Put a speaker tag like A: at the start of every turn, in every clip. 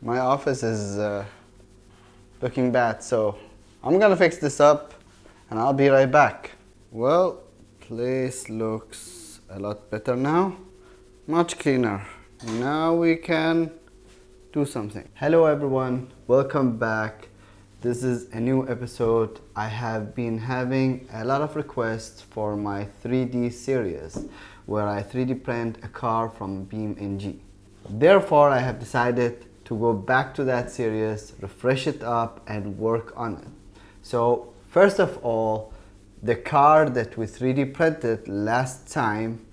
A: My office is looking bad, so I'm gonna fix this up and I'll be right back. Well, place looks a lot better now, much cleaner. Now we can do something. Hello everyone, welcome back. This is a new episode. I have been having a lot of requests for my 3D series where I 3D print a car from BeamNG. Therefore, I have decided to go back to that series, refresh it up and work on it. So first of all, the car that we 3D printed last time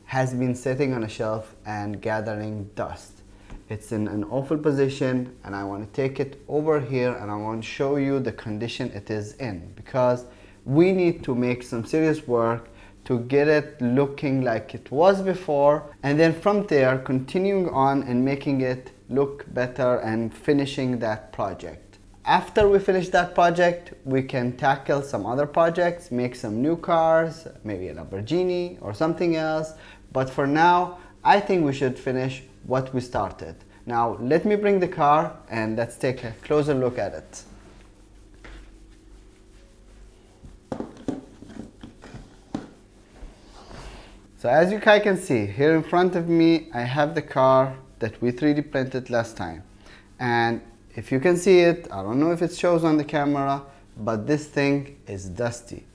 A: has been sitting on a shelf and gathering dust. It's in an awful position and I want to take it over here and I want to show you the condition it is in, because we need to make some serious work to get it looking like it was before, and then from there continuing on and making it look better and finishing that project. After we finish that project, we can tackle some other projects, make some new cars, maybe a Lamborghini or something else. But for now, I think we should finish what we started. Now, let me bring the car and let's take a closer look at it. So as you guys can see, here in front of me, I have the car that we 3D printed last time. And if you can see it, I don't know if it shows on the camera, but this thing is dusty.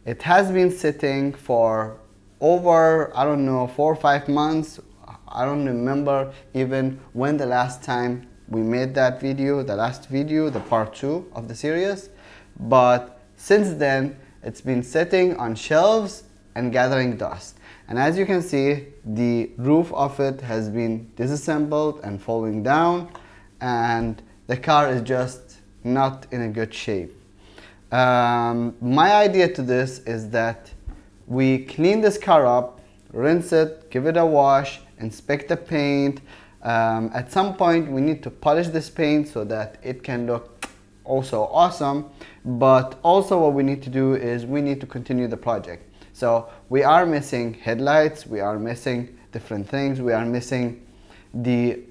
A: It has been sitting for over, I don't know, 4 or 5 months. I don't remember even when the last time we made that video, the last video, the part 2 of the series. But since then, it's been sitting on shelves and gathering dust. And as you can see, the roof of it has been disassembled and falling down, and the car is just not in a good shape. My idea to this is that we clean this car up, rinse it, give it a wash, inspect the paint. At some point we need to polish this paint so that it can look also awesome, but also what we need to do is we need to continue the project. So we are missing headlights, we are missing different things, we are missing the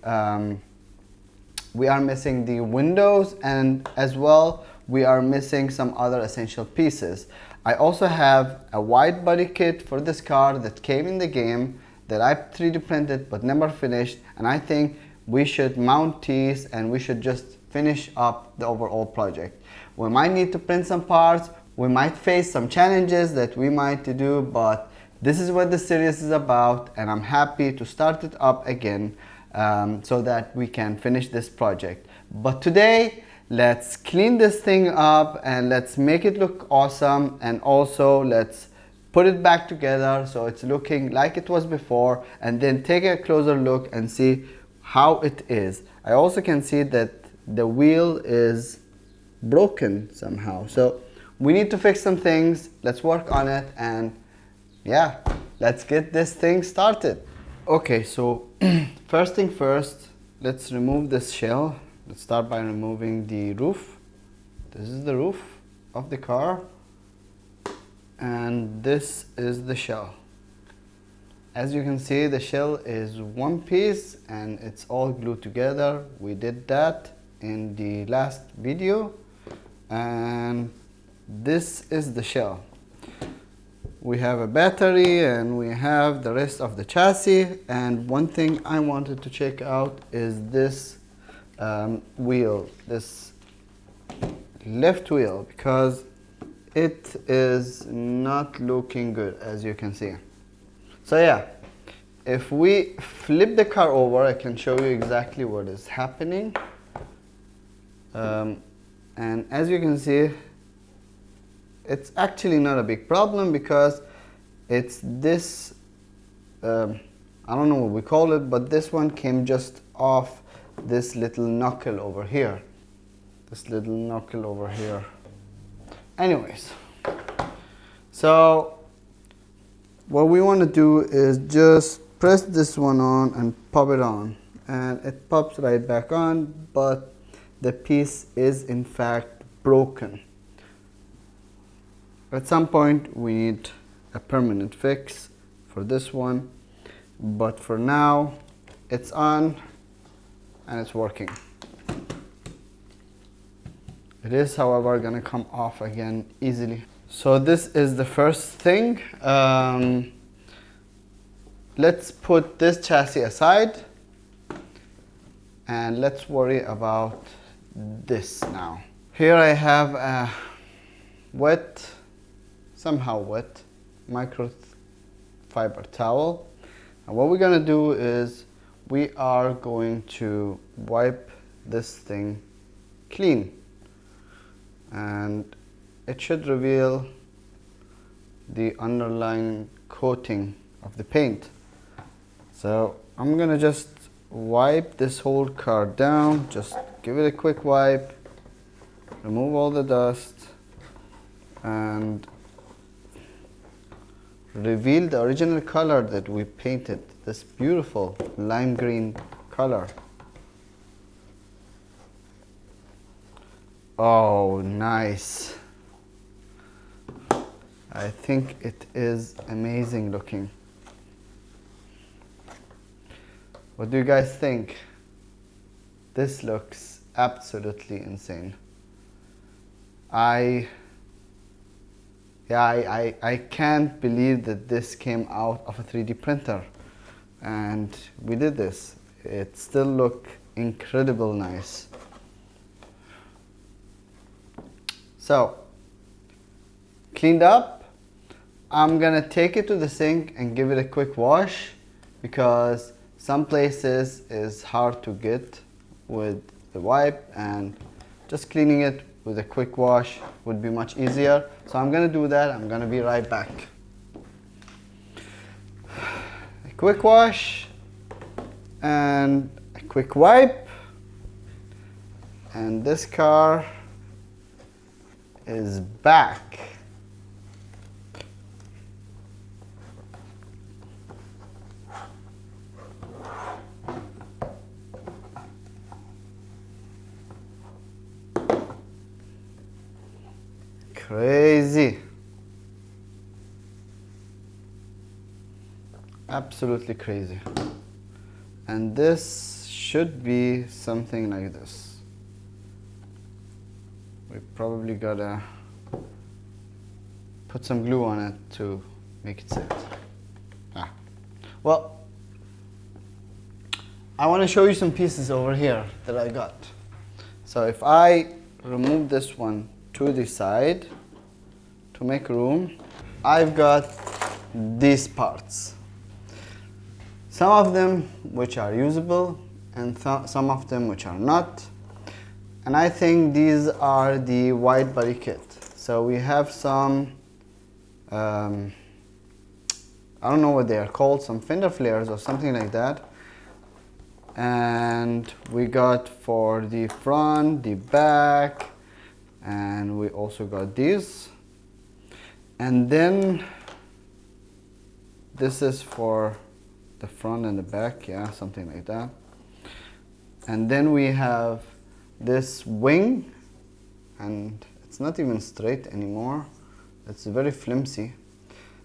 A: windows, and as well we are missing some other essential pieces. I also have a wide body kit for this car that came in the game that I 3D printed but never finished, and I think we should mount these and we should just finish up the overall project. We might need to print some parts, we might face some challenges that we might do, but this is what the series is about, and I'm happy to start it up again so that we can finish this project. But today, let's clean this thing up and let's make it look awesome, and also let's put it back together so it's looking like it was before, and then take a closer look and see how it is. I also can see that the wheel is broken somehow, so we need to fix some things. Let's work on it, and yeah, let's get this thing started. Okay, so first thing first, let's remove this shell. Let's start by removing the roof. This is the roof of the car, and this is the shell. As you can see, the shell is one piece and it's all glued together. We did that in the last video, and this is the shell. We have a battery and we have the rest of the chassis, and one thing I wanted to check out is this wheel, this left wheel, because it is not looking good, as you can see. So yeah, if we flip the car over, I can show you exactly what is happening. And as you can see, it's actually not a big problem because it's this, I don't know what we call it, but this one came just off this little knuckle over here. This little knuckle over here. Anyways, so what we want to do is just press this one on and pop it on, and it pops right back on, but the piece is in fact broken. At some point we need a permanent fix for this one, but for now it's on. and it's working. It is, however, gonna come off again easily. So this is the first thing. Let's put this chassis aside and let's worry about this now. Here I have a wet, somehow wet, microfiber towel. And what we're gonna do is we are going to wipe this thing clean. And it should reveal the underlying coating of the paint. So I'm gonna just wipe this whole car down, just give it a quick wipe, remove all the dust, and reveal the original color that we painted, this beautiful lime green color. Oh, nice. I think it is amazing looking. What do you guys think? This looks absolutely insane. I can't believe that this came out of a 3D printer and we did this. It still looks incredible nice. So, cleaned up, I'm gonna take it to the sink and give it a quick wash because some places is hard to get with the wipe, and just cleaning it with a quick wash would be much easier. So I'm gonna do that. I'm gonna be right back. A quick wash and a quick wipe, and this car is back. Crazy. Absolutely crazy. And this should be something like this. We probably gotta put some glue on it to make it sit. Well, I want to show you some pieces over here that I got. So if I remove this one to the side to make room, I've got these parts. Some of them which are usable and some of them which are not. And I think these are the wide body kit. So we have some, I don't know what they are called, some fender flares or something like that. And we got for the front, the back, and we also got these. And then this is for the front and the back, yeah, something like that. And then we have this wing, and it's not even straight anymore. It's very flimsy.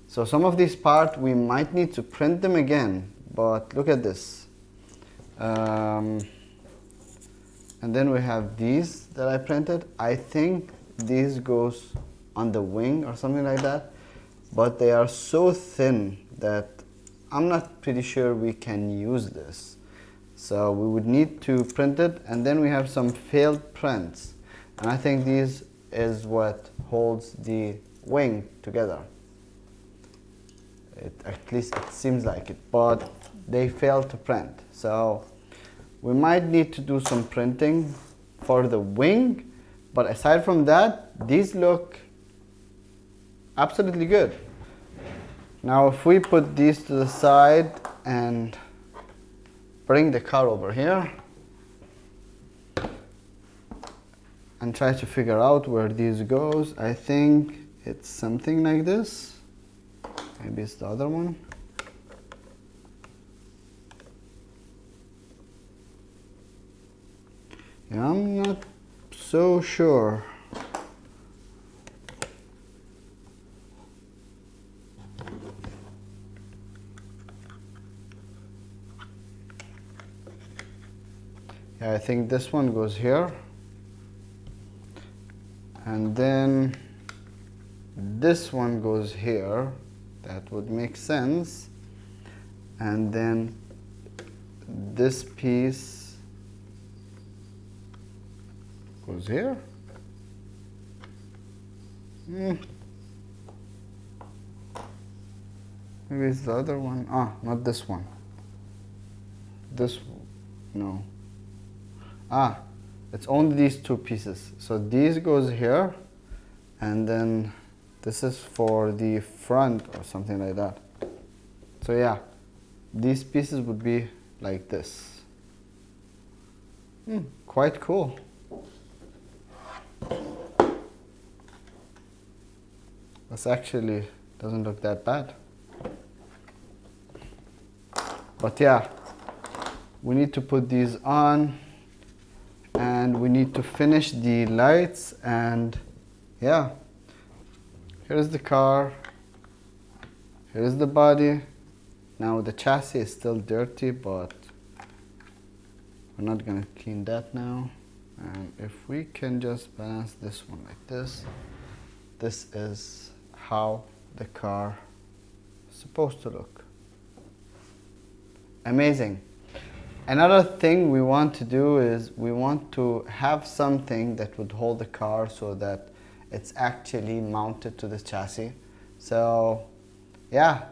A: So some of these parts we might need to print them again, but look at this. And then we have these that I printed. I think these goes on the wing or something like that, but they are so thin that I'm not pretty sure we can use this. So we would need to print it, and then we have some failed prints. And I think these is what holds the wing together. At least it seems like it, but they failed to print. So we might need to do some printing for the wing, but aside from that, these look absolutely good. Now if we put these to the side and bring the car over here and try to figure out where these goes, I think it's something like this. Maybe it's the other one. Yeah, I'm not so sure. Yeah, I think this one goes here. And then this one goes here. That would make sense. And then this piece goes here. Maybe it's the other one. Ah, not this one. This, no. Ah, it's only these two pieces. So these goes here, and then this is for the front or something like that. So yeah, these pieces would be like this. Quite cool. This actually doesn't look that bad. But yeah, we need to put these on, and we need to finish the lights, and yeah, here's the car, here's the body. Now the chassis is still dirty, but we're not gonna clean that now. And if we can just balance this one like this, this is how the car is supposed to look. Amazing. Another thing we want to do is we want to have something that would hold the car so that it's actually mounted to the chassis. So yeah,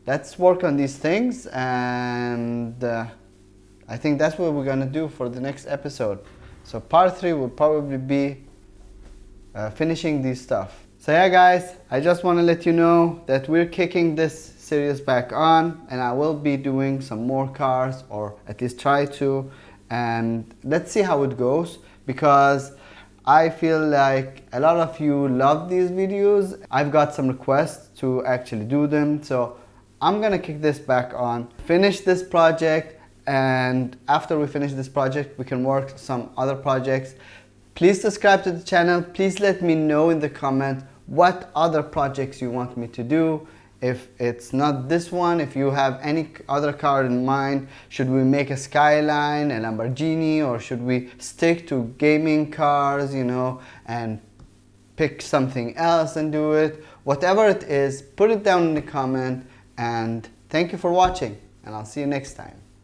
A: let's work on these things, and I think that's what we're gonna do for the next episode. So part 3 will probably be finishing these stuff. So yeah guys, I just want to let you know that we're kicking this series back on, and I will be doing some more cars, or at least try to, and let's see how it goes, because I feel like a lot of you love these videos. I've got some requests to actually do them, so I'm gonna kick this back on, finish this project, and after we finish this project we can work some other projects. Please subscribe to the channel. Please let me know in the comment what other projects you want me to do. If it's not this one, if you have any other car in mind, should we make a Skyline, a Lamborghini, or should we stick to gaming cars, you know, and pick something else and do it? Whatever it is, put it down in the comment, and thank you for watching, and I'll see you next time.